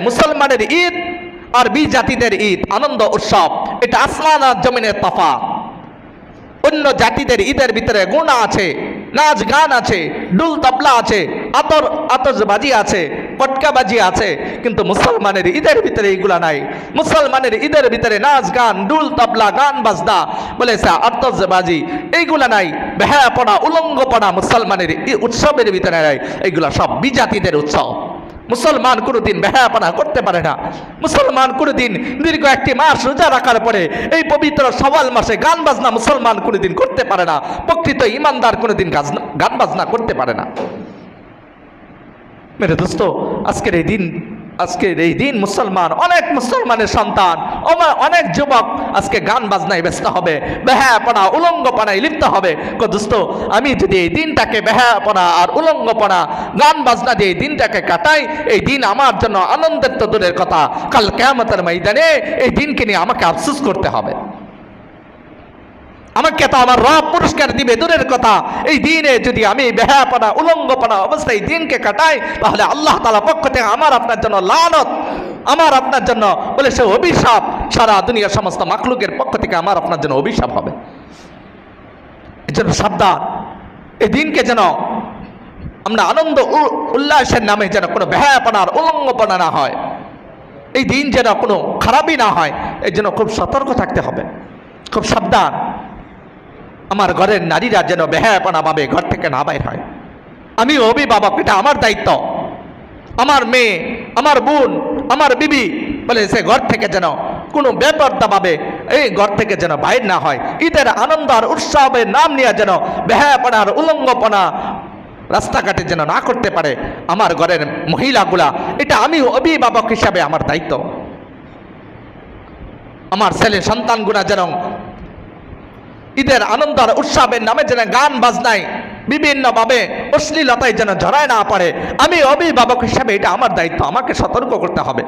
মুসলমানের ঈদ আর বিজাতিদের ঈদ, আনন্দ উৎসব, এটা আসমান আর জমিনের তফাৎ। অন্য জাতিদের ঈদের ভিতরে গুণা আছে, নাচ গান আছে, ডুল তবলা আছে, আতশবাজি আছে, পটকাবাজি আছে, কিন্তু মুসলমানের ঈদের ভিতরে এইগুলা নাই। মুসলমানের ঈদের ভিতরে নাচ গান, ডুল তবলা, গান বাজনা, বলেছে আতশবাজি, এইগুলা নাই। বেহায়াপনা, উলঙ্গপনা মুসলমানের উৎসবের ভিতরে নাই। এইগুলা সব বিজাতিদের উৎসব। মুসলমান কোনোদিন বেহায়াপনা করতে পারে না। মুসলমান কোনোদিন দীর্ঘ একটি মাস রোজা রাখার পরে এই পবিত্র শাওয়াল মাসে গান বাজনা মুসলমান কোনোদিন করতে পারে না। প্রকৃত ইমানদার কোনোদিন গান বাজনা করতে পারে না। মেরে দোস্ত, আজকের এই দিন মুসলমান, অনেক মুসলমানের সন্তান, অনেক যুবক আজকে গান বাজনায় ব্যস্ত হবে, বেহায়াপনা উলঙ্গপনায় লিপ্ত হবে। দোস্ত, আমি যদি এই দিনটাকে বেহায়াপনা আর উলঙ্গপনা, গান বাজনা দিয়ে এই দিনটাকে কাটাই, এই দিন আমার জন্য আনন্দের তো দূরের কথা, কাল কিয়ামতের ময়দানে এই দিনকে নিয়ে আমাকে আফসোস করতে হবে। আমাকে তো আমার রব পুরস্কার দিবে দূরের কথা। এই দিনে যদি আমি বেহায়াপনা উলঙ্গপনা অবস্থায় দিনকে কাটাই, তাহলে আল্লাহ তাআলা পক্ষ থেকে আমার আপনার জন্য লানত, আমার আপনার জন্য বলে সে অভিশাপ, সারা দুনিয়ার সমস্ত মাখলুকের পক্ষ থেকে আমার আপনার জন্য অভিশাপ হবে। এই জন্য সাবধান, এই দিনকে যেন আমরা আনন্দ উল্লাসের নামে যেন কোনো বেহায়াপনা আর উলঙ্গপনা না হয়, এই দিন যেন কোনো খারাপই না হয়, এই জন্য খুব সতর্ক থাকতে হবে, খুব সাবধান। আমার ঘরের নারীরা যেন বেহায়াপনা ভাবে ঘর থেকে না বাইর হয়। আমি অভিভাবক, এটা আমার দায়িত্ব। আমার মেয়ে, আমার বোন, আমার বিবি বলে সে ঘর থেকে যেন কোনো বেপরদা ভাবে এই ঘর থেকে যেন বাইর না হয়। ঈদের আনন্দ আর উৎসবের নাম নিয়ে যেন বেহায়াপনা আর উলঙ্গপনা রাস্তাঘাটে যেন না করতে পারে আমার ঘরের মহিলাগুলা। এটা আমি অভিভাবক হিসাবে আমার দায়িত্ব। আমার ছেলে সন্তানগুলা যেন ঈদের আনন্দ আর উৎসবের নামে যেন গান বাজনায় বিভিন্নভাবে অশ্লীলতায় যেন জড়ায় না পারে, আমি অভিভাবক হিসাবে এটা আমার দায়িত্ব, আমাকে সতর্ক করতে হবে।